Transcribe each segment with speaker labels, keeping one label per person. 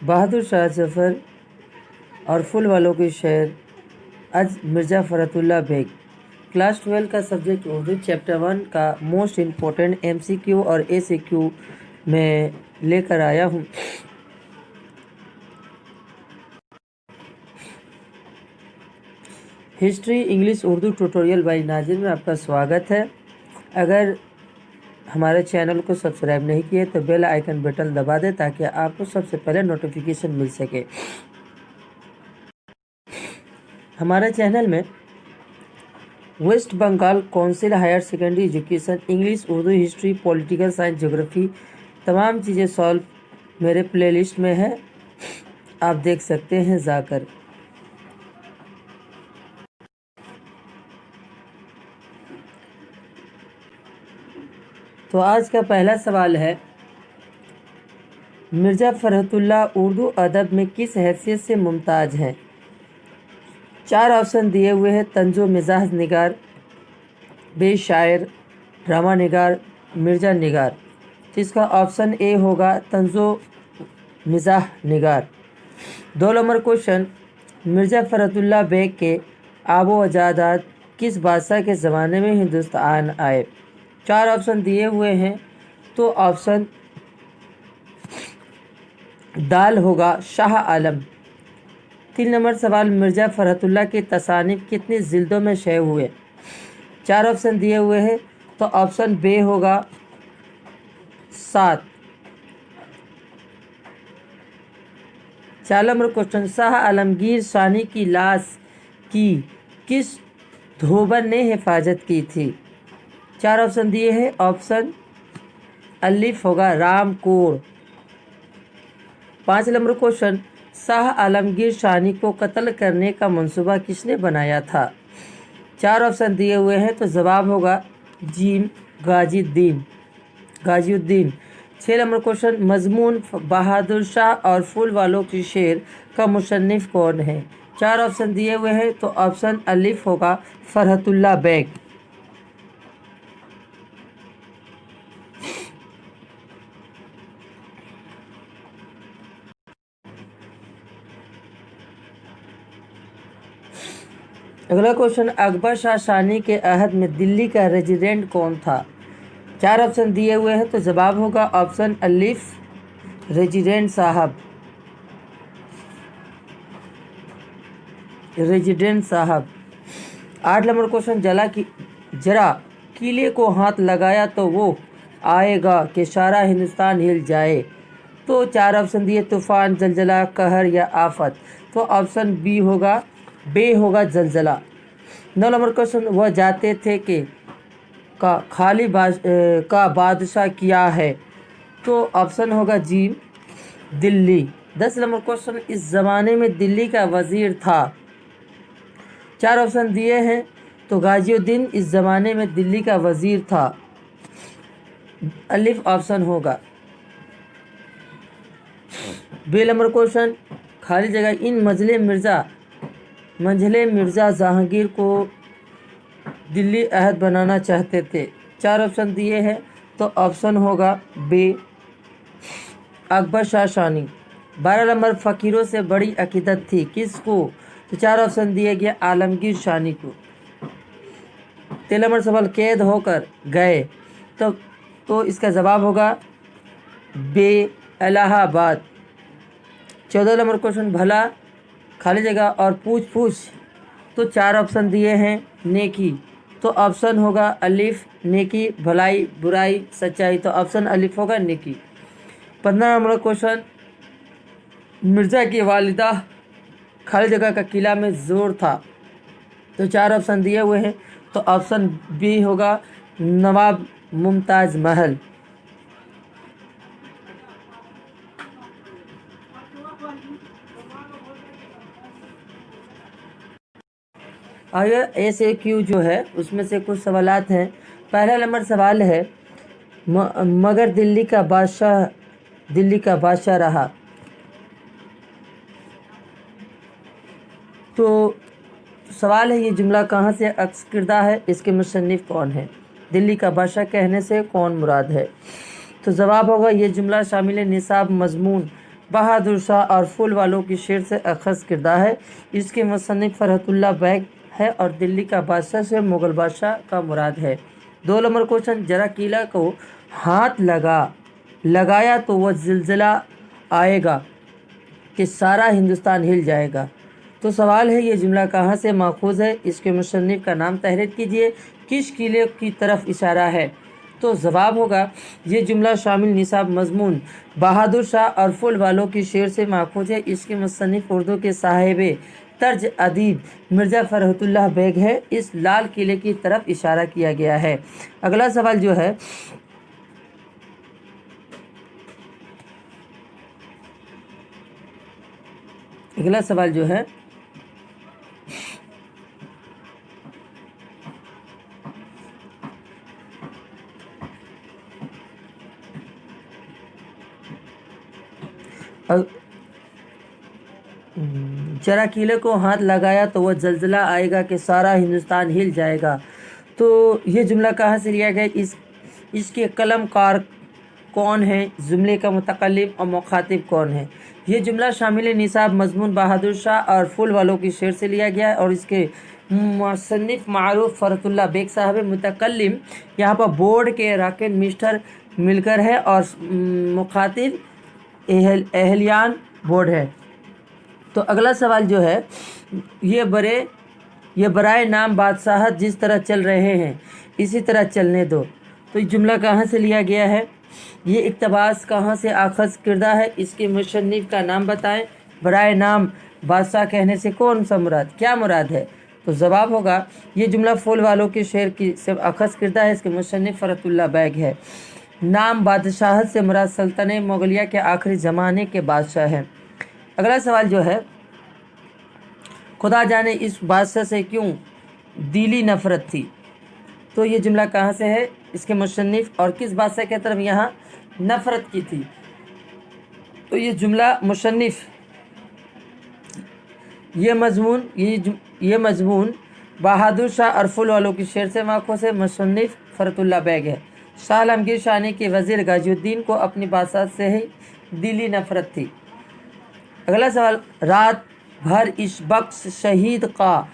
Speaker 1: बहादुर शाह जफर और फूल वालों की शेर आज मिर्ज़ा फ़रतुल्लाह बेग। क्लास 12 का सब्जेक्ट उर्दू चैप्टर 1 का मोस्ट इम्पोर्टेंट MCQ और ACQ में लेकर आया हूँ। History English Urdu tutorial by Nazir में आपका स्वागत है। अगर हमारे चैनल को सब्सक्राइब नहीं किए तो बेल आइकन बटन दबा दें ताकि आपको सबसे पहले नोटिफिकेशन मिल सके। हमारे चैनल में West Bengal council higher secondary education, English, Urdu, history, political science, geography तमाम चीज़ें सॉल्व मेरे प्लेलिस्ट में है, आप देख सकते हैं जाकर। तो आज का पहला सवाल है, मिर्ज़ा फ़रतुल्लाह उर्दू अदब में किस हैसियत से मुमताज़ हैं? 4 ऑप्शन दिए हुए हैं। तंजो मिजाज निगार, बे शायर, ड्रामा निगार, मिर्ज़ा निगार। तो इसका ऑप्शन ए होगा तंजो मिजाह निगार। 2 नंबर क्वेश्चन, मिर्ज़ा फ़रतुल्लाह बेग के आबो अजादाद किस बादशाह के ज़माने में हिंदुस्तान आए? 4 ऑप्शन दिए हुए हैं, तो ऑप्शन दाल होगा शाह आलम। 3 नंबर सवाल, मिर्ज़ा फ़रतुल्लाह की तसानीफ़ कितनी जिल्दों में शे हुए? 4 ऑप्शन दिए हुए हैं, तो ऑप्शन बे होगा 7। 4 नंबर क्वेश्चन, शाह आलमगीर शानी की लाश की किस धोबन ने हिफाजत की थी? 4 ऑप्शन दिए हैं। ऑप्शन अलिफ होगा रामकोर। 5 नंबर क्वेश्चन, शाह आलमगीर शानी को कत्ल करने का मंसूबा किसने बनाया था? 4 ऑप्शन दिए हुए हैं, तो जवाब होगा जीम गाजीउद्दीन। 6 नंबर क्वेश्चन, मजमून बहादुर शाह और फूल वालों की शेर का मुसन्निफ कौन है? 4 ऑप्शन दिए हुए हैं, तो ऑप्शन अलिफ होगा फ़रतुल्लाह बेग। अगला क्वेश्चन, अकबर शाह शानी के अहद में दिल्ली का रेजिडेंट कौन था? 4 ऑप्शन दिए हुए हैं, तो जवाब होगा ऑप्शन अलिफ रेजिडेंट साहब। 8 नंबर क्वेश्चन, जरा किले को हाथ लगाया तो वो आएगा कि सारा हिंदुस्तान हिल जाए। तो 4 ऑप्शन दिए, तूफान, जलजला, कहर या आफत। तो ऑप्शन बे होगा जलजला। 9 नंबर क्वेश्चन, वह जाते थे कि का बादशाह किया है? तो ऑप्शन होगा जी दिल्ली। 10 नंबर क्वेश्चन, इस ज़माने में दिल्ली का वज़ीर था? 4 ऑप्शन दिए हैं, तो गाजीउद्दीन इस ज़माने में दिल्ली का वज़ीर था, अलिफ ऑप्शन होगा। 2 नंबर क्वेश्चन, खाली जगह, इन मंझले मिर्ज़ा जहांगीर को दिल्ली अहद बनाना चाहते थे? 4 ऑप्शन दिए हैं, तो ऑप्शन होगा बे अकबर शाह शानी। 12 नंबर, फ़कीरों से बड़ी अकीदत थी किसको? तो 4 ऑप्शन दिए गए आलमगीर शानी को। 13 नंबर सवाल, कैद होकर गए तो इसका जवाब होगा बे इलाहाबाद। 14 नंबर क्वेश्चन, भला, खाली जगह और पूछ तो 4 ऑप्शन दिए हैं नेकी, तो ऑप्शन होगा अलिफ नेकी, भलाई, बुराई, सच्चाई। तो ऑप्शन अलिफ होगा नेकी। 15 नंबर क्वेश्चन, मिर्ज़ा की वालिदा खाली जगह का किला में जोर था? तो 4 ऑप्शन दिए हुए हैं, तो ऑप्शन बी होगा नवाब मुमताज़ महल। आइए ACQ जो है उसमें से कुछ सवालात हैं। पहला नंबर सवाल है, मगर दिल्ली का बादशाह रहा। तो सवाल है, ये जुमला कहाँ से अक्स किरदा है, इसके मुसन्निफ कौन है? दिल्ली का बादशाह कहने से कौन मुराद है? तो जवाब होगा, ये जुमला शामिल निसाब मजमून बहादुर शाह और फूल वालों की शेर से अखज़ किरदा है। इसके मुसन्निफ़ फ़रहतुल्लाह बैग है और दिल्ली का बादशाह से मुग़ल बादशाह का मुराद है। 2 नंबर क्वेश्चन, जरा किला को हाथ लगाया तो वह ज़िलज़िला आएगा कि सारा हिंदुस्तान हिल जाएगा। तो सवाल है ये जुमला कहाँ से माखूज़ है, इसके मुसन्निफ़ का नाम तहरीर कीजिए, किस किले की तरफ इशारा है। तो जवाब होगा ये जुमला शामिल निसाब मजमून बहादुर शाह और फूल वालों की शेर से माखूज़ है। इसके मुसन्निफ़ उर्दू के साहिब तर्ज अदीब मिर्ज़ा फ़रहतुल्लाह बैग है। इस लाल किले की तरफ इशारा किया गया है। अगला सवाल जो है जरा किले को हाथ लगाया तो वह ज़लज़ला आएगा कि सारा हिंदुस्तान हिल जाएगा। तो ये जुमला कहाँ से लिया गया, इसके कलमकार कौन है, जुमले का मुतकल्लिम और मुखातिब कौन है। ये जुमला शामिल निसाब मजमून बहादुर शाह और फूल वालों की शेर से लिया गया है और इसके मुसन्निफ़ मारूफ फ़रहतुल्लाह बैग साहब है। मुतकल्लिम यहाँ पर बोर्ड के राकेन मिस्टर मिलकर है और मुखातिब एहलियान बोर्ड है। तो अगला सवाल जो है ये बराए नाम बादशाहत जिस तरह चल रहे हैं इसी तरह चलने दो। तो ये जुमला कहाँ से लिया गया है, ये इक़्तिबास कहाँ से आखज़ किरदा है, इसके मुसन्निफ़ का नाम बताएं। बराए नाम बादशाह कहने से कौन सा क्या मुराद है। तो जवाब होगा ये जुमला फूल वालों के शेर की से अखज़ किरदा है। इसके मुसन्निफ़ फ़रहतुल्लाह बैग है। नाम बादशाहत से मुराद सल्तनत मुग़लिया के आखिरी ज़माने के बादशाह हैं। अगला सवाल जो है, खुदा जाने इस बादशाह से क्यों दिली नफ़रत थी। तो ये जुमला कहाँ से है, इसके मुसन्निफ़ और किस बादशाह की तरफ यहाँ नफ़रत की थी। तो ये जुमला मुसन्निफ़ ये मजमून बहादुर शाह और फूल वालों की शेर से माखूज़ है। मुसन्निफ़ फ़रहतुल्लाह बैग है। शाह आलमगीर शानी के वज़ीर गाज़िउद्दीन को अपनी बादशाह से ही दिली नफ़रत थी। अगला सवाल, रात भर इस बख्श शहीद का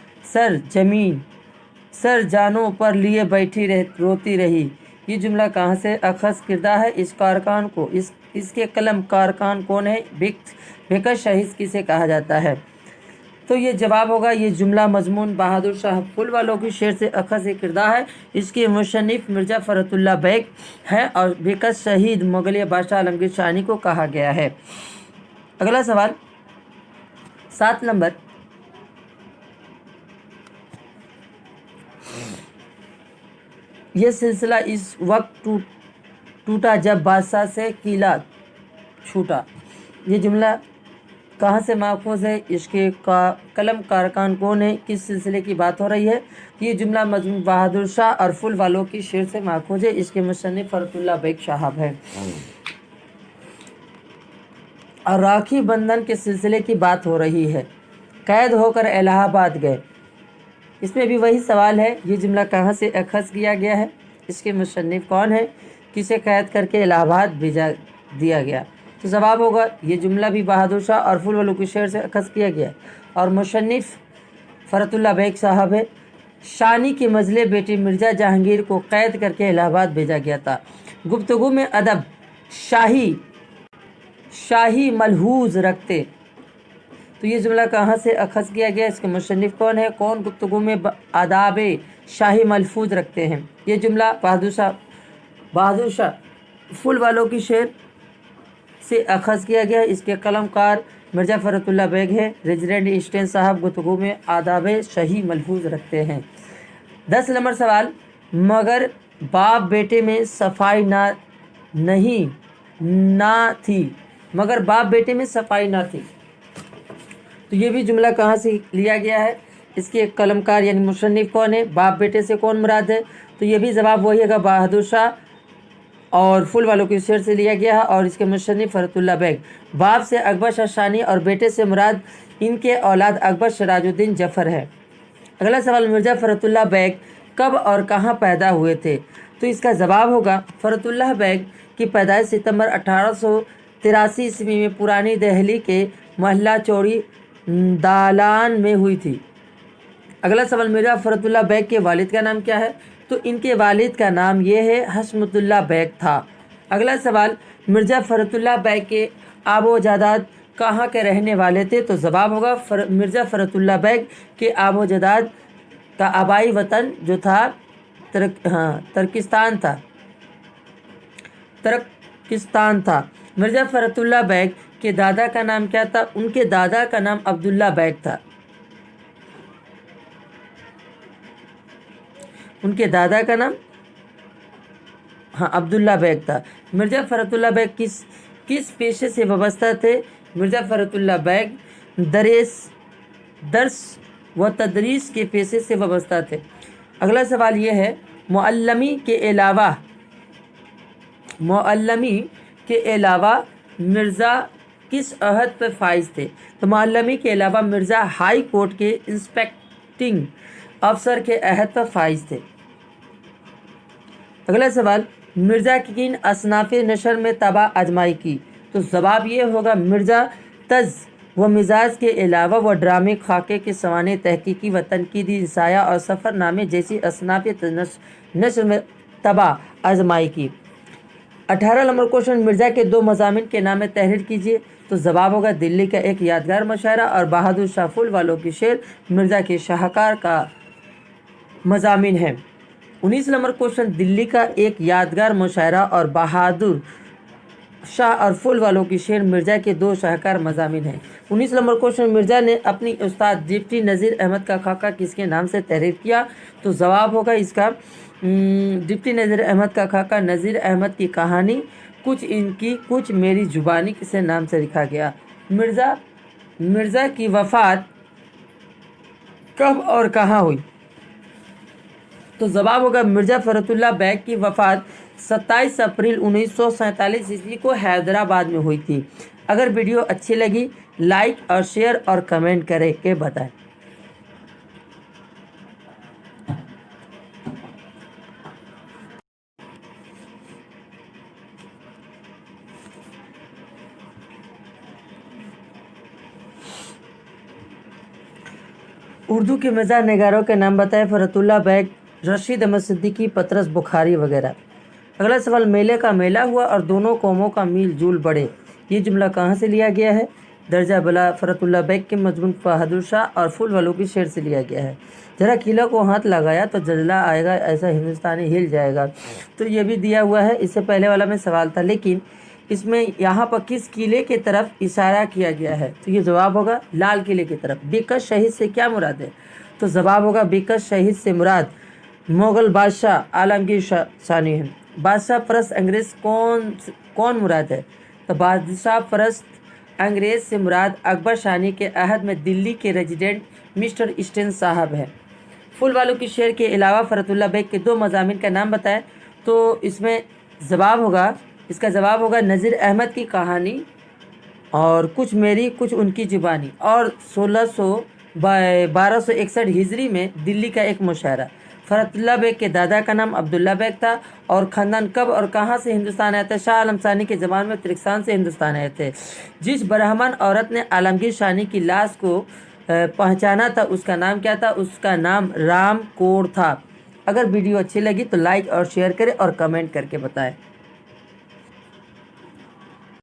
Speaker 1: सर जानों पर लिए रोती रही। ये जुमला कहाँ से अखज़ किरदा है, इस कारकान को इसके कलम कारकान कौन है, बेकस शहीद किसे कहा जाता है। तो ये जवाब होगा ये जुमला मजमून बहादुर शाह फूल वालों की शेर से अखज़ किरदा है। इसके मुसन्निफ़ मिर्ज़ा फ़रहतुल्लाह बैग है और बेकस शहीद मुग़लिया बादशाह आलमगीर शानी को कहा गया है। अगला सवाल 7 नंबर, यह सिलसिला इस वक्त टूटा जब बादशाह से किला छूटा। ये जुमला कहाँ से माखूज़ है, इसके कलम कारकान कौन है, किस सिलसिले की बात हो रही है। ये जुमला मजमून बहादुर शाह और फूल वालों की शेर से माखूज़ है। इसके मुसन्निफ़ फ़रहतुल्लाह बैग साहब है और राखी बंधन के सिलसिले की बात हो रही है। कैद होकर इलाहाबाद गए, इसमें भी वही सवाल है, ये जुमला कहाँ से अखज़ किया गया है, इसके मुसन्निफ़ कौन है, किसे कैद करके इलाहाबाद भेजा दिया गया। तो जवाब होगा ये जुमला भी बहादुर शाह और फूल वालों की शेर से अखज़ किया गया और मुसन्निफ़ फ़रहतुल्लाह बैग साहब है। शानी के मजले बेटे मिर्ज़ा जहांगीर को कैद करके इलाहाबाद भेजा गया था। गुफ्तगू में अदब शाही मलहूज़ रखते। तो ये जुमला कहाँ से अखज़ किया गया, इसके मुसन्निफ़ कौन है, कौन गुफ्तगू में आदाब शाही मलहूज़ रखते हैं। ये जुमला बहादुर शाह फूल वालों की शेर से अखज़ किया गया। इसके कलमकार मिर्ज़ा फ़रहतुल्लाह बैग है। रेजिडेंट स्टेन साहब गुफ्तगू में आदाब शाही मलहूज़ रखते हैं। 10 नंबर सवाल, मगर बाप बेटे में सफाई ना थी। तो ये भी जुमला कहाँ से लिया गया है, इसके कलमकार यानी मुसन्निफ़ कौन है, बाप बेटे से कौन मुराद है। तो ये भी जवाब वही है, बहादुर शाह और फूल वालों की शेर से लिया गया है और इसके मुसन्निफ़ फ़रहतुल्लाह बैग। बाप से अकबर शाह शानी और बेटे से मुराद इनके औलाद अकबर सिराजुद्दीन जफ़र है। अगला सवाल, मिर्ज़ा फ़रहतुल्लाह बैग कब और कहाँ पैदा हुए थे। तो इसका जवाब होगा फ़रहतुल्लाह बैग की पैदाइश सितंबर 83 ईस्वी में पुरानी दिल्ली के महल्ला चौड़ी दालान में हुई थी। अगला सवाल, मिर्जा फखरुद्दीन बेग के वालिद का नाम क्या है? तो इनके वालिद का नाम ये है हशमतुल्लाह बेग था। अगला सवाल, मिर्जा फखरुद्दीन बेग के आबोजादाद कहाँ के रहने वाले थे? तो जवाब होगा मिर्जा फखरुद्दीन बेग के आबोजादाद का आबाई वतन जो था तुर्किस्तान था। मिर्जा फखरुद्दीन बेग के दादा का नाम क्या था? उनके दादा का नाम अब्दुल्ला बेग था। उनके दादा का नाम अब्दुल्ला बेग था। मिर्जा फखरुद्दीन बेग किस पेशे से वाबस्ता थे? मिर्जा फखरुद्दीन बेग दर्स व तदरीस के पेशे से वाबस्ता थे। अगला सवाल ये है, मुअल्लमी के अलावा मिर्ज़ा किस अहद पर फाइज थे? तो मुअल्लमी के अलावा मिर्ज़ा हाई कोर्ट के इंस्पेक्टिंग अफसर के अहद पर फाइज थे। अगला सवाल, मिर्ज़ा की किन असनाफ़ नशर में तबा आजमाई की? तो जवाब ये होगा मिर्ज़ा तज़ व मिजाज के अलावा वह ड्रामे, खाके के सवाने, तहकीकी व तनकीदी रिसाया और सफ़रनामे जैसी असनाफ़ नशर में तबा आजमाई की। 18 नंबर क्वेश्चन, मिर्ज़ा के दो मज़ामिन के नाम में तहरीर कीजिए। तो जवाब होगा दिल्ली का एक यादगार मुशायरा और बहादुर शाह फूल वालों की शेर मिर्ज़ा के शाहकार का मज़ामिन है। 19 नंबर क्वेश्चन, दिल्ली का एक यादगार मुशायरा और बहादुर शाह और फूल वालों की शेर मिर्ज़ा के दो शाहकार मज़ामिन हैं। 19 नंबर क्वेश्चन, मिर्ज़ा ने अपनी उस्ताद डिप्टी नज़ीर अहमद का खाका किसके नाम से तहरीर किया? तो जवाब होगा इसका डिप्टी नज़ीर अहमद का खाका नज़ीर अहमद की कहानी कुछ इनकी कुछ मेरी जुबानी से नाम से लिखा गया। मिर्ज़ा की वफ़ात कब और कहाँ हुई? तो जवाब होगा मिर्ज़ा फखरुद्दीन बेग की वफ़ात 27 अप्रैल 1947 ईस्वी को हैदराबाद में हुई थी। अगर वीडियो अच्छी लगी लाइक और शेयर और कमेंट करें के बताएं। उर्दू के मज़ार नगारों के नाम बताएं। फखरुद्दीन बेग, रशीद अहमद सिद्दीकी, पतरस बुखारी वगैरह। अगला सवाल, मेले का मेला हुआ और दोनों कौमों का मील जुल बढ़े, ये जुमला कहाँ से लिया गया है? दर्जा बला फखरुद्दीन बेग के मजमून बहादुर शाह और फूल वालों की शेर से लिया गया है। जरा किला को हाथ लगाया तो जलला आएगा, ऐसा हिंदुस्तानी हिल जाएगा। तो ये भी दिया हुआ है, इससे पहले वाला में सवाल था, लेकिन इसमें यहाँ पर किस किले की तरफ इशारा किया गया है? तो ये जवाब होगा लाल किले की तरफ। बेकस शहीद से क्या मुराद है? तो जवाब होगा बेकस शहीद से मुराद मुग़ल बादशाह आलमगीर शानी है। बादशाह परस्त अंग्रेज़ कौन मुराद है? तो बादशाह परस्त अंग्रेज़ से मुराद अकबर शानी के अहद में दिल्ली के रेजिडेंट मिस्टर ईस्टर्न साहब है। फूल वालों की शेर के अलावा फखरुद्दीन बेग के दो मज़ामिन का नाम बताएं। तो इसमें इसका जवाब होगा नज़ीर अहमद की कहानी और कुछ मेरी कुछ उनकी जुबानी और 1261 हिजरी में दिल्ली का एक मुशायरा। फखरुद्दीन बेग के दादा का नाम अब्दुल्ला बेग था और ख़ानदान कब और कहाँ से हिंदुस्तान आए थे? शाह आलम सानी के ज़माने में तुर्किस्तान से हिंदुस्तान आए थे। जिस ब्राह्मण औरत ने आलमगीर शानी की लाश को पहचाना था उसका नाम क्या था? उसका नाम राम कौर था। अगर वीडियो अच्छी लगी तो लाइक और शेयर करें और कमेंट करके बताएं।